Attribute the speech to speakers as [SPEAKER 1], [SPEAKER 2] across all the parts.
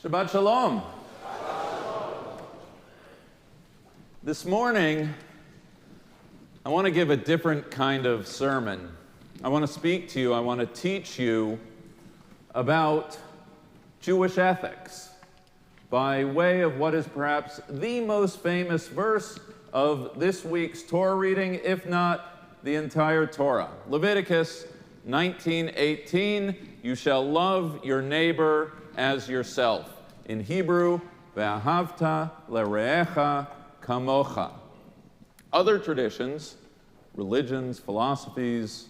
[SPEAKER 1] Shabbat Shalom. This morning, I want to give a different kind of sermon. I want to speak to you, I want to teach you about Jewish ethics by way of what is perhaps the most famous verse of this week's Torah reading, if not the entire Torah. Leviticus 19:18, you shall love your neighbor as yourself. In Hebrew, ve'ahavta lereecha kamocha. Other traditions, religions, philosophies,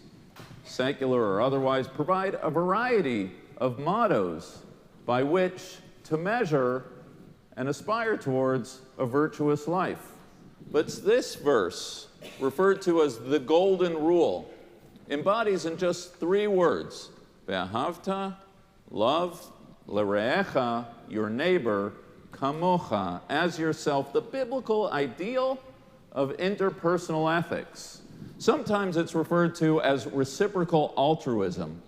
[SPEAKER 1] secular or otherwise, provide a variety of mottos by which to measure and aspire towards a virtuous life. But this verse, referred to as the Golden Rule, embodies in just 3 words, ve'ahavta, love, lereecha, your neighbor, kamocha, as yourself, the biblical ideal of interpersonal ethics. Sometimes it's referred to as reciprocal altruism.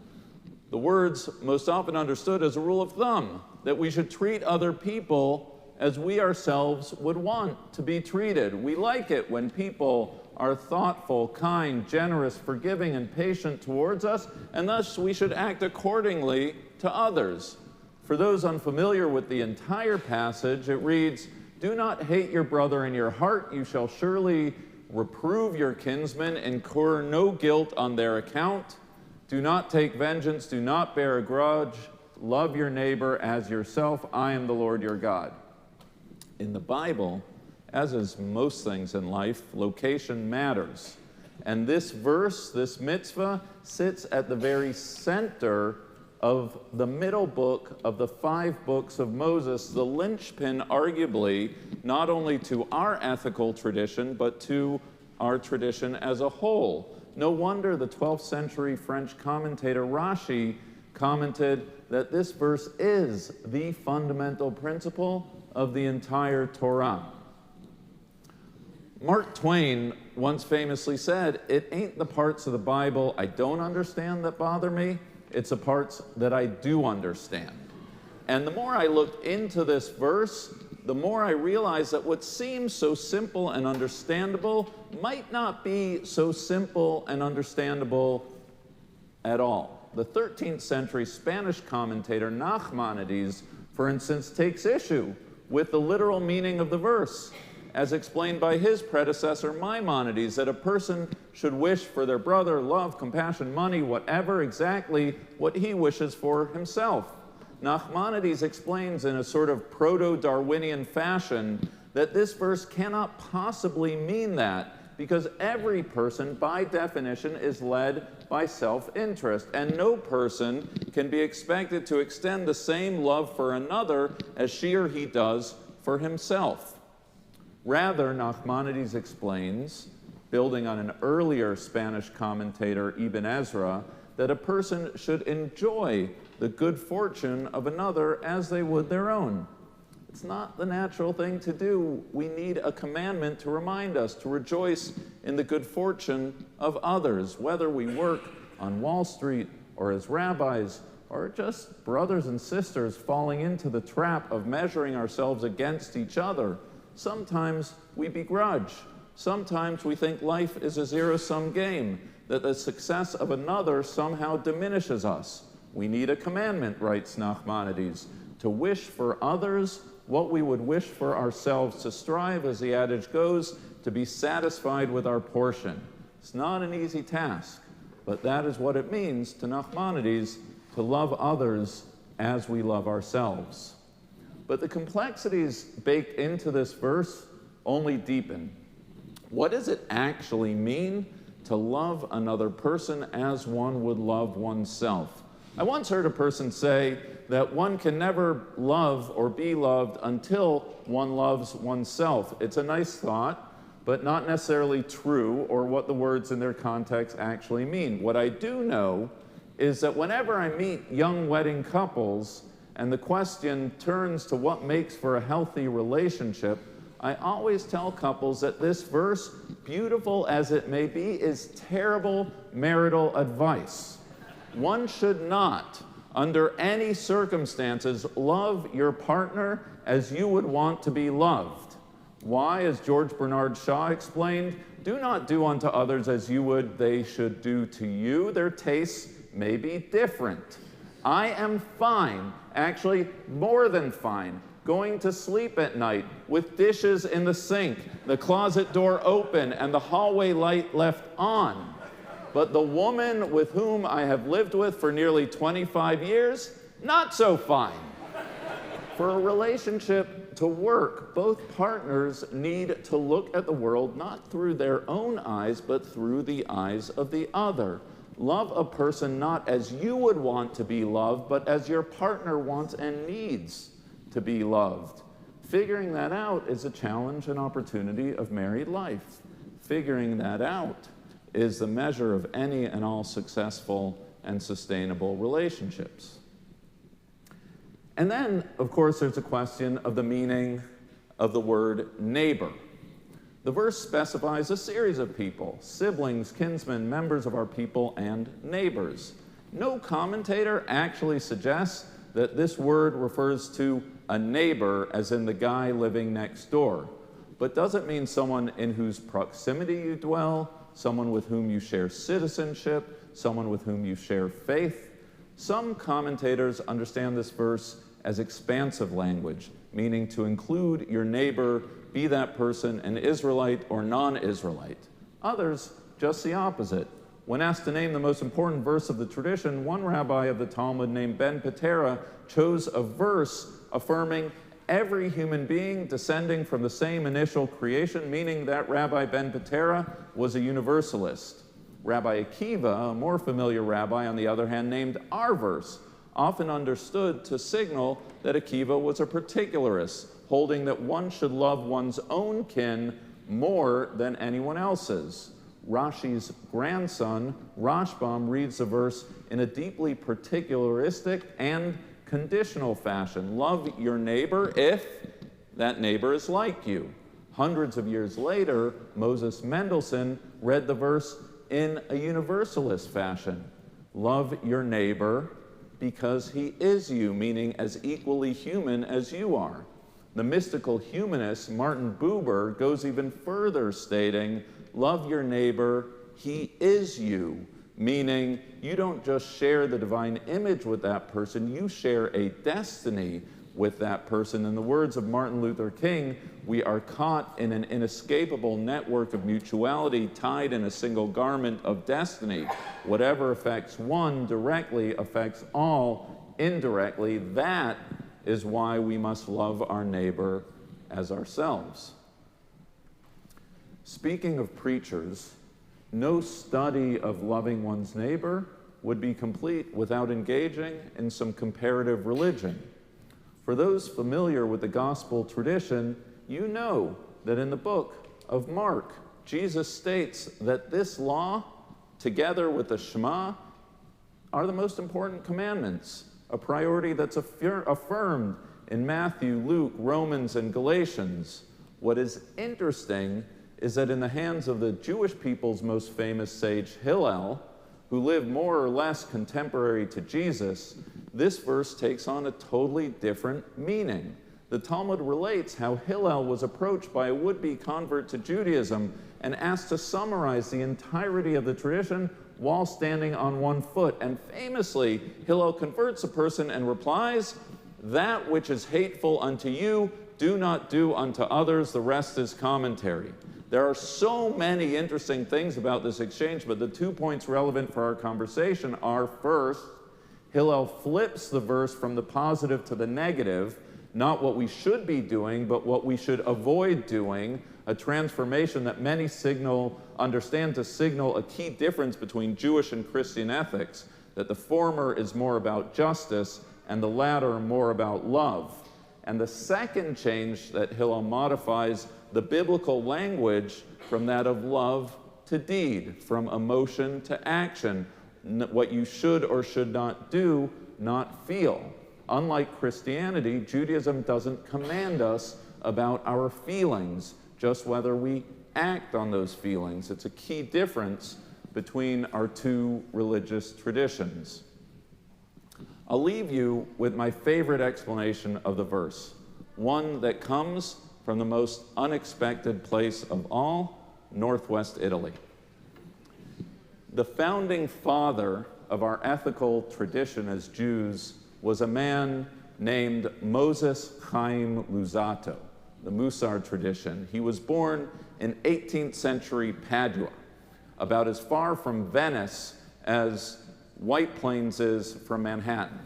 [SPEAKER 1] The word's most often understood as a rule of thumb, that we should treat other people as we ourselves would want to be treated. We like it when people are thoughtful, kind, generous, forgiving, and patient towards us, and thus we should act accordingly to others. For those unfamiliar with the entire passage, it reads, do not hate your brother in your heart. You shall surely reprove your kinsmen, incur no guilt on their account. Do not take vengeance. Do not bear a grudge. Love your neighbor as yourself. I am the Lord your God. In the Bible, as is most things in life, location matters. And this verse, this mitzvah, sits at the very center of the middle book of the 5 books of Moses, the linchpin, arguably, not only to our ethical tradition, but to our tradition as a whole. No wonder the 12th century French commentator Rashi commented that this verse is the fundamental principle of the entire Torah. Mark Twain once famously said, it ain't the parts of the Bible I don't understand that bother me, it's the parts that I do understand. And the more I looked into this verse, the more I realized that what seems so simple and understandable might not be so simple and understandable at all. The 13th century Spanish commentator Nachmanides, for instance, takes issue with the literal meaning of the verse, as explained by his predecessor Maimonides, that a person should wish for their brother love, compassion, money, whatever, exactly what he wishes for himself. Nachmanides explains in a sort of proto-Darwinian fashion that this verse cannot possibly mean that, because every person, by definition, is led by self-interest, and no person can be expected to extend the same love for another as she or he does for himself. Rather, Nachmanides explains, building on an earlier Spanish commentator, Ibn Ezra, that a person should enjoy the good fortune of another as they would their own. It's not the natural thing to do. We need a commandment to remind us to rejoice in the good fortune of others, whether we work on Wall Street or as rabbis or just brothers and sisters falling into the trap of measuring ourselves against each other. Sometimes we begrudge. Sometimes we think life is a zero-sum game, that the success of another somehow diminishes us. We need a commandment, writes Nachmanides, to wish for others what we would wish for ourselves, to strive, as the adage goes, to be satisfied with our portion. It's not an easy task, but that is what it means to Nachmanides to love others as we love ourselves. But the complexities baked into this verse only deepen. What does it actually mean to love another person as one would love oneself? I once heard a person say that one can never love or be loved until one loves oneself. It's a nice thought, but not necessarily true or what the words in their context actually mean. What I do know is that whenever I meet young wedding couples, and the question turns to what makes for a healthy relationship, I always tell couples that this verse, beautiful as it may be, is terrible marital advice. One should not, Under any circumstances, love your partner as you would want to be loved. Why? As George Bernard Shaw explained, do not do unto others as you would they should do to you. Their tastes may be different. I am fine, actually more than fine, going to sleep at night with dishes in the sink, the closet door open, and the hallway light left on. But the woman with whom I have lived with for nearly 25 years, not so fine. For a relationship to work, both partners need to look at the world not through their own eyes, but through the eyes of the other. Love a person not as you would want to be loved, but as your partner wants and needs to be loved. Figuring that out is a challenge and opportunity of married life. Figuring that out is the measure of any and all successful and sustainable relationships. And then, of course, there's a question of the meaning of the word neighbor. The verse specifies a series of people: siblings, kinsmen, members of our people, and neighbors. No commentator actually suggests that this word refers to a neighbor, as in the guy living next door, but doesn't mean someone in whose proximity you dwell, someone with whom you share citizenship, someone with whom you share faith. Some commentators understand this verse as expansive language, meaning to include your neighbor, be that person an Israelite or non-Israelite. Others, just the opposite. When asked to name the most important verse of the tradition, one rabbi of the Talmud named Ben Patera chose a verse affirming every human being descending from the same initial creation, meaning that Rabbi Ben Patera was a universalist. Rabbi Akiva, a more familiar rabbi, on the other hand, named our verse, often understood to signal that Akiva was a particularist, holding that one should love one's own kin more than anyone else's. Rashi's grandson, Rashbam, reads the verse in a deeply particularistic and conditional fashion. Love your neighbor if that neighbor is like you. Hundreds of years later, Moses Mendelssohn read the verse in a universalist fashion. Love your neighbor because he is you, meaning as equally human as you are. The mystical humanist Martin Buber goes even further, stating, love your neighbor, he is you, meaning you don't just share the divine image with that person, you share a destiny with that person. In the words of Martin Luther King, we are caught in an inescapable network of mutuality, tied in a single garment of destiny. Whatever affects one directly affects all indirectly. That is why we must love our neighbor as ourselves. Speaking of preachers, no study of loving one's neighbor would be complete without engaging in some comparative religion. For those familiar with the gospel tradition, you know that in the book of Mark, Jesus states that this law, together with the Shema, are the most important commandments, a priority that's affirmed in Matthew, Luke, Romans, and Galatians. What is interesting is that in the hands of the Jewish people's most famous sage, Hillel, who lived more or less contemporary to Jesus, this verse takes on a totally different meaning. The Talmud relates how Hillel was approached by a would-be convert to Judaism and asked to summarize the entirety of the tradition while standing on one foot. And famously, Hillel converts a person and replies, "That which is hateful unto you, do not do unto others." The rest is commentary. There are so many interesting things about this exchange, but the 2 points relevant for our conversation are, first, Hillel flips the verse from the positive to the negative, not what we should be doing, but what we should avoid doing, a transformation that many understand to signal a key difference between Jewish and Christian ethics, that the former is more about justice and the latter more about love. And the second change that Hillel modifies the biblical language from that of love to deed, from emotion to action, what you should or should not do, not feel. Unlike Christianity, Judaism doesn't command us about our feelings, just whether we act on those feelings. It's a key difference between our two religious traditions. I'll leave you with my favorite explanation of the verse, one that comes from the most unexpected place of all, Northwest Italy. The founding father of our ethical tradition as Jews was a man named Moses Chaim Luzzatto, the Musar tradition. He was born in 18th century Padua, about as far from Venice as White Plains is from Manhattan.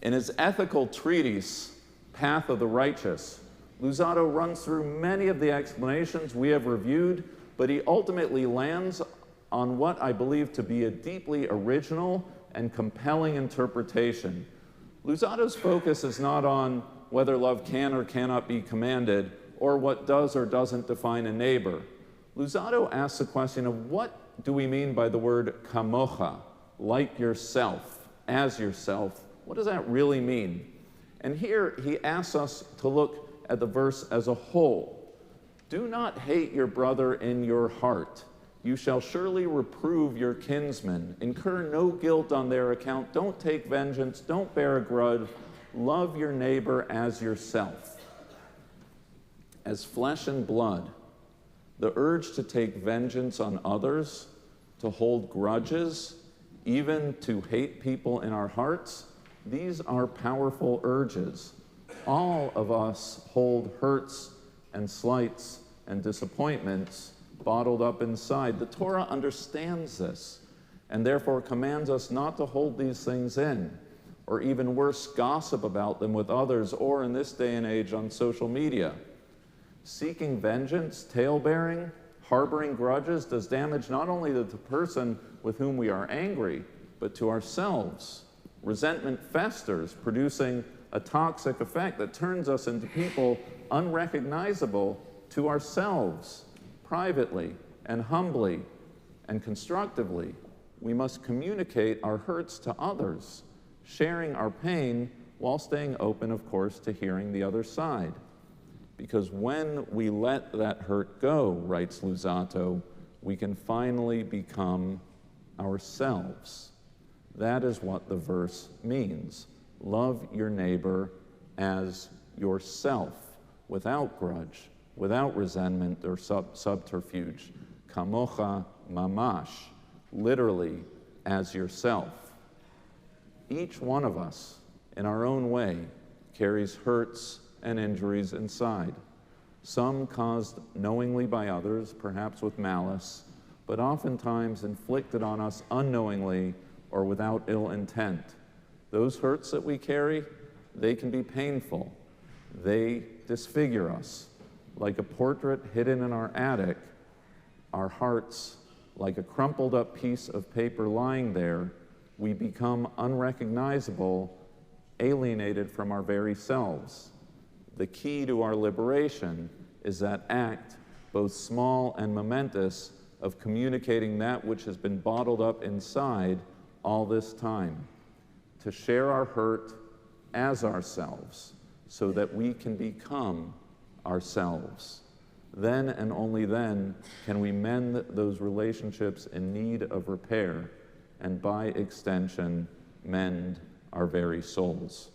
[SPEAKER 1] In his ethical treatise, Path of the Righteous, Luzzatto runs through many of the explanations we have reviewed, but he ultimately lands on what I believe to be a deeply original and compelling interpretation. Luzzatto's focus is not on whether love can or cannot be commanded, or what does or doesn't define a neighbor. Luzzatto asks the question of what do we mean by the word kamocha, like yourself, as yourself? What does that really mean? And here he asks us to look at the verse as a whole. Do not hate your brother in your heart. You shall surely reprove your kinsmen. Incur no guilt on their account. Don't take vengeance. Don't bear a grudge. Love your neighbor as yourself. As flesh and blood, the urge to take vengeance on others, to hold grudges, even to hate people in our hearts, these are powerful urges. All of us hold hurts and slights and disappointments bottled up inside. The Torah understands this and therefore commands us not to hold these things in, or even worse, gossip about them with others, or in this day and age on social media. Seeking vengeance, tale-bearing, harboring grudges does damage not only to the person with whom we are angry, but to ourselves. Resentment festers, producing a toxic effect that turns us into people unrecognizable to ourselves. Privately and humbly and constructively, we must communicate our hurts to others, sharing our pain while staying open, of course, to hearing the other side. Because when we let that hurt go, writes Luzzatto, we can finally become ourselves. That is what the verse means. Love your neighbor as yourself, without grudge, without resentment or subterfuge. Kamocha mamash, literally as yourself. Each one of us, in our own way, carries hurts and injuries inside. Some caused knowingly by others, perhaps with malice, but oftentimes inflicted on us unknowingly or without ill intent. Those hurts that we carry, they can be painful. They disfigure us. Like a portrait hidden in our attic, our hearts, like a crumpled up piece of paper lying there, we become unrecognizable, alienated from our very selves. The key to our liberation is that act, both small and momentous, of communicating that which has been bottled up inside all this time, to share our hurt as ourselves so that we can become ourselves. Then and only then can we mend those relationships in need of repair, and by extension, mend our very souls.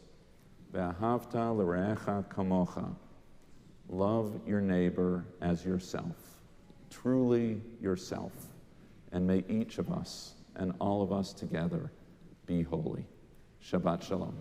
[SPEAKER 1] Ve'ahavta l're'echa kamocha. Love your neighbor as yourself, truly yourself, and may each of us and all of us together be holy. Shabbat Shalom.